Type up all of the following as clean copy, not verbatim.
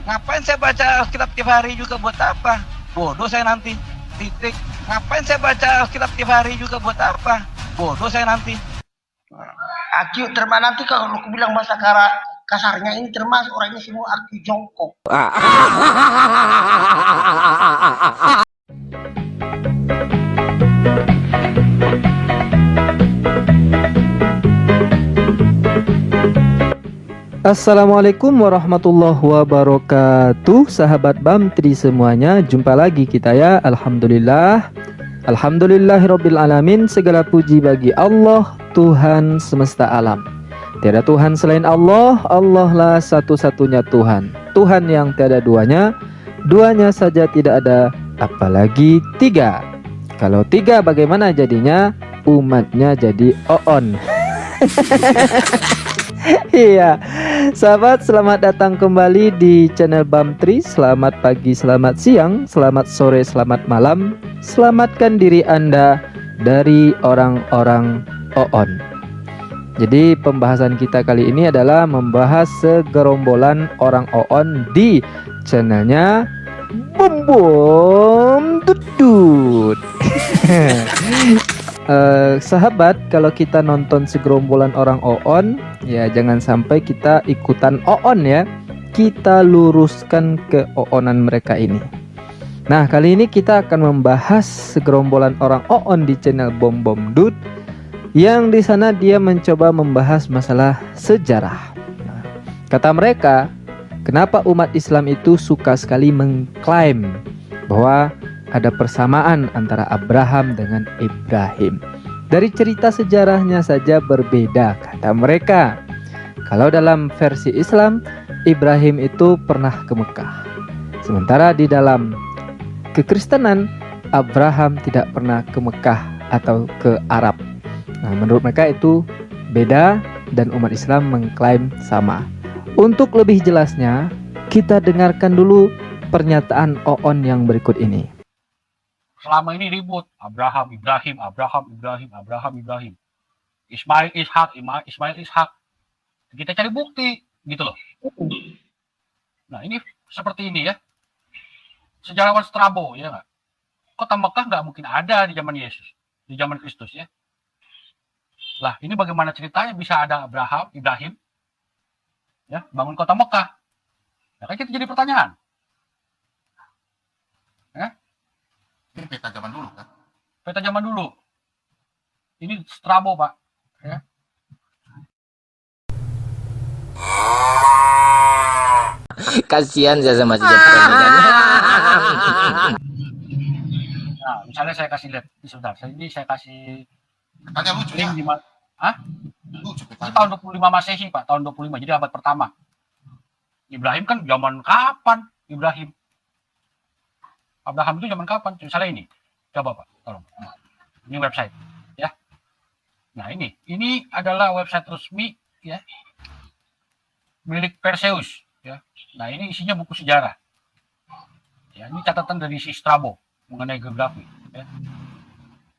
Ngapain saya baca Alkitab tiap hari juga buat apa? Bodoh saya nanti. Titik. Ngapain saya baca Alkitab tiap hari juga buat apa? Bodoh saya nanti. Aki termasuk nanti kalau aku bilang bahasa kasarnya ini termasuk orang ini semua aki jongkok. Assalamualaikum warahmatullahi wabarakatuh. Sahabat Bamtri semuanya, jumpa lagi kita ya. Alhamdulillah, alhamdulillahirabbil alamin. Segala puji bagi Allah, Tuhan semesta alam. Tiada Tuhan selain Allah. Allah lah satu-satunya Tuhan, Tuhan yang tiada duanya. Duanya saja tidak ada, apalagi tiga. Kalau tiga bagaimana jadinya? Umatnya jadi oon. Iya, sahabat, selamat datang kembali di channel Bamtri. Selamat pagi, selamat siang, selamat sore, selamat malam. Selamatkan diri Anda dari orang-orang oon. Jadi pembahasan kita kali ini adalah membahas segerombolan orang oon di channelnya Bom Bom Dudut. Sahabat, kalau kita nonton segerombolan orang oon, ya jangan sampai kita ikutan oon ya. Kita luruskan keoonan mereka ini. Nah, kali ini kita akan membahas segerombolan orang oon di channel Bom Bom Dud, yang di sana dia mencoba membahas masalah sejarah. Nah, kata mereka, kenapa umat Islam itu suka sekali mengklaim bahwa ada persamaan antara Abraham dengan Ibrahim. Dari cerita sejarahnya saja berbeda, kata mereka. Kalau dalam versi Islam, Ibrahim itu pernah ke Mekah. Sementara di dalam kekristenan, Abraham tidak pernah ke Mekah atau ke Arab. Nah, menurut mereka itu beda dan umat Islam mengklaim sama. Untuk lebih jelasnya, kita dengarkan dulu pernyataan oon yang berikut ini. Selama ini ribut Abraham, Ibrahim, Abraham, Ibrahim, Abraham, Ibrahim, Ismail, Ishak, Ismail, Ishak. Kita cari bukti, gitu loh. Nah, ini seperti ini ya. Sejarawan Strabo, ya nggak? Kota Mekah nggak mungkin ada di zaman Yesus, di zaman Kristus ya. Lah, ini bagaimana ceritanya bisa ada Abraham, Ibrahim, ya, bangun kota Mekah? Ya, kan kita jadi pertanyaan. Ya? Ini peta zaman dulu kan? Peta zaman dulu. Ini Strabo, Pak. Ya. Kasihan saya sama si Jepang. Nah, misalnya saya kasih lihat, sebentar. Ini saya kasih Petanya lucu link ya? di mana? Hah? Lucu Ini petanya. tahun 25 Masehi, Pak. Tahun 25. Jadi abad pertama. Ibrahim kan zaman kapan? Ibrahim. Abraham itu zaman kapan? Misalnya ini. Coba, Pak. Tolong. Nah, ini website, ya. Nah, ini adalah website resmi, ya, milik Perseus, ya. Nah, ini isinya buku sejarah. Ya, ini catatan dari si Strabo mengenai geografi, ya.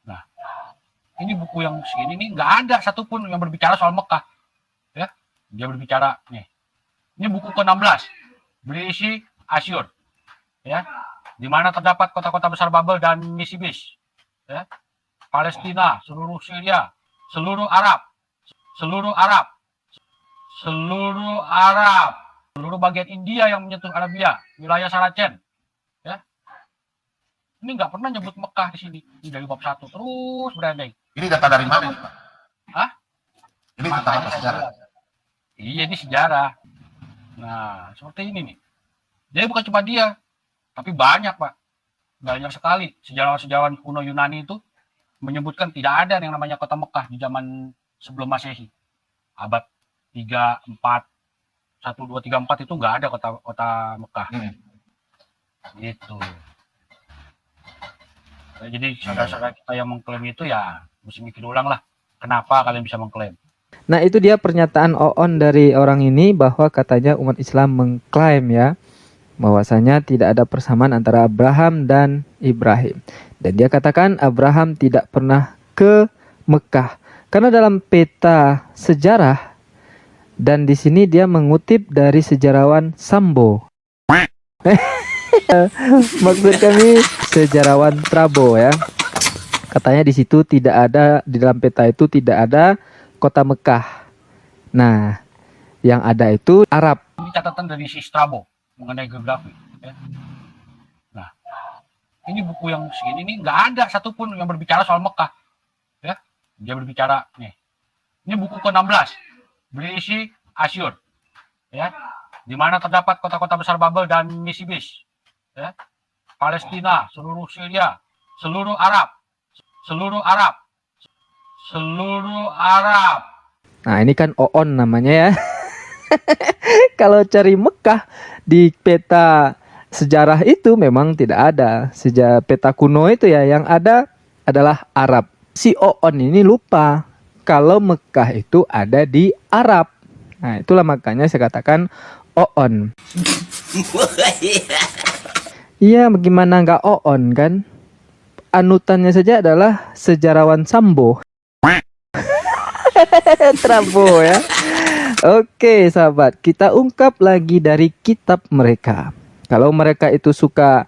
Nah, ini buku yang segini nih nggak ada satupun yang berbicara soal Mekah, ya. Dia berbicara nih. Ini buku ke-16 berisi Asyur, ya, di mana terdapat kota-kota besar Babel dan Nisibis, ya, Palestina, seluruh Syria, seluruh Arab, seluruh Arab, seluruh bagian India yang menyentuh Arabia, wilayah Saracen, ya. Ini nggak pernah nyebut Mekah di sini. Ini dari bab 1 terus berandai. Ini data dari mana, Pak? Hah? Ini tentang apa sejarah? Iya, ini sejarah. Nah, seperti ini nih. Jadi bukan cuma dia, tapi banyak, Pak. Banyak sekali sejarawan-sejarawan kuno Yunani itu menyebutkan tidak ada yang namanya kota Mekah di zaman sebelum Masehi. Abad 3, 4, 1, 2, 3, 4 itu nggak ada kota Mekah. Gitu. Nah, jadi saudara-saudara kita yang mengklaim itu ya mesti mikir ulang lah. Kenapa kalian bisa mengklaim? Nah, itu dia pernyataan oon dari orang ini, bahwa katanya umat Islam mengklaim ya bahwasanya tidak ada persamaan antara Abraham dan Ibrahim. Dan dia katakan Abraham tidak pernah ke Mekah karena dalam peta sejarah, dan di sini dia mengutip dari sejarawan Sambo. Maksud kami sejarawan Strabo ya. Katanya di situ tidak ada, di dalam peta itu tidak ada kota Mekah. Nah, yang ada itu Arab. Ini catatan dari si Strabo mengenai geografi. Ya. Nah, ini buku yang segini ini nggak ada satupun yang berbicara soal Mekah. Ya, dia berbicara nih. Ini buku ke-16 berisi Asyur. Ya, di mana terdapat kota-kota besar Babel dan Nisibis. Ya, Palestina, seluruh Syria, seluruh Arab. Nah, ini kan Oon namanya ya. Kalau cari Mekah di peta sejarah itu memang tidak ada. Sejak peta kuno itu ya, yang ada adalah Arab. Si Oon ini lupa kalau Mekah itu ada di Arab. Nah, itulah makanya saya katakan Oon. Iya, bagaimana nggak Oon kan? Anutannya saja adalah sejarawan Sambo. Trabo ya. Oke sahabat, kita ungkap lagi dari kitab mereka. Kalau mereka itu suka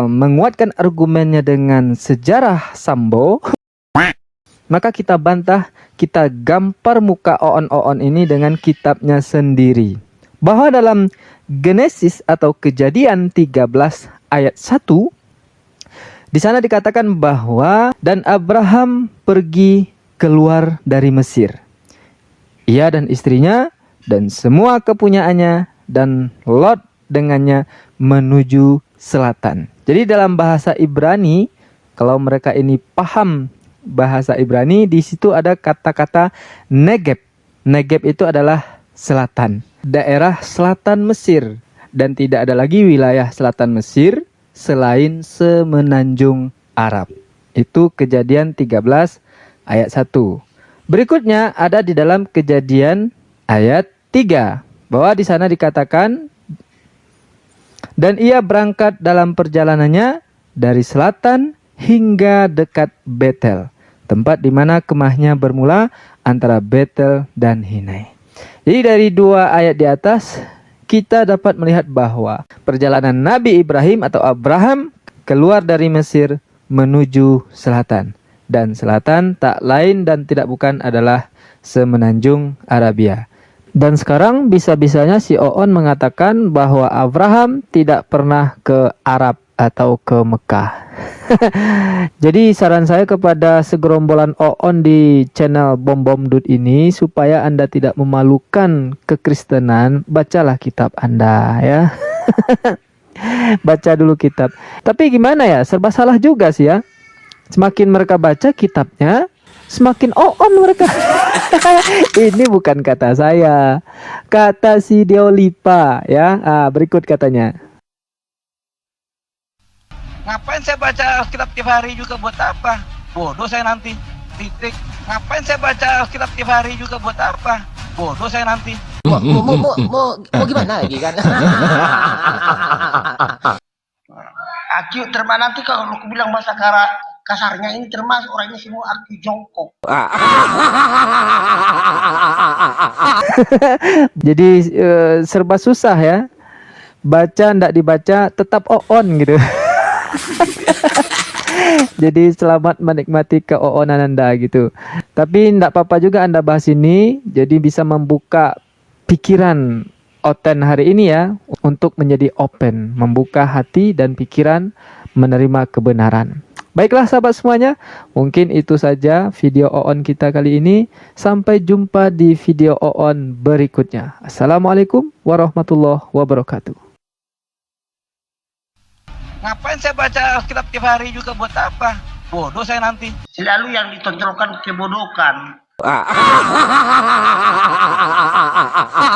menguatkan argumennya dengan sejarah Sambo, maka kita bantah, kita gampar muka Oon ini dengan kitabnya sendiri. Bahwa dalam Genesis atau Kejadian 13 ayat 1, di sana dikatakan bahwa dan Abraham pergi keluar dari Mesir. Ia dan istrinya dan semua kepunyaannya dan Lot dengannya menuju selatan. Jadi dalam bahasa Ibrani, kalau mereka ini paham bahasa Ibrani, di situ ada kata-kata Negeb. Negeb itu adalah selatan, daerah selatan Mesir, dan tidak ada lagi wilayah selatan Mesir selain semenanjung Arab. Itu Kejadian 13 ayat 1. Berikutnya ada di dalam Kejadian ayat 3, bahwa di sana dikatakan, dan ia berangkat dalam perjalanannya dari selatan hingga dekat Betel, tempat di mana kemahnya bermula antara Betel dan Hinai. Jadi dari dua ayat di atas kita dapat melihat bahwa perjalanan Nabi Ibrahim atau Abraham keluar dari Mesir menuju selatan. Dan selatan tak lain dan tidak bukan adalah semenanjung Arabia. Dan sekarang bisa-bisanya si Oon mengatakan bahwa Abraham tidak pernah ke Arab atau ke Mekah. Jadi saran saya kepada segerombolan Oon di channel Bom Bom Dut ini, supaya Anda tidak memalukan kekristenan, bacalah kitab Anda ya. Baca dulu kitab. Tapi gimana ya, serba salah juga sih ya. Semakin mereka baca kitabnya, semakin Oon mereka. Ini bukan kata saya, kata si Deolipa ya. Berikut katanya. Ngapain saya baca Alkitab tiap hari juga, buat apa? Bodoh saya nanti. Titik. Ngapain saya baca Alkitab tiap hari juga, buat apa? Bodoh saya nanti. Mau gimana lagi kan? Aku nanti kalau aku bilang bahasa kasarnya ini termasuk orang ini semua aku jongkok. Jadi serba susah ya. Baca ndak dibaca tetap Oon gitu. Jadi selamat menikmati keoonan Anda gitu. Tapi ndak apa-apa juga Anda bahas ini, jadi bisa membuka pikiran Oten hari ini ya, untuk menjadi open, membuka hati dan pikiran menerima kebenaran. Baiklah sahabat semuanya, mungkin itu saja video Oon kita kali ini. Sampai jumpa di video Oon berikutnya. Assalamualaikum warahmatullahi wabarakatuh. Ngapain saya baca Alkitab tiap hari juga, buat apa? Bodoh saya nanti. Selalu yang ditonjolkan kebodohan.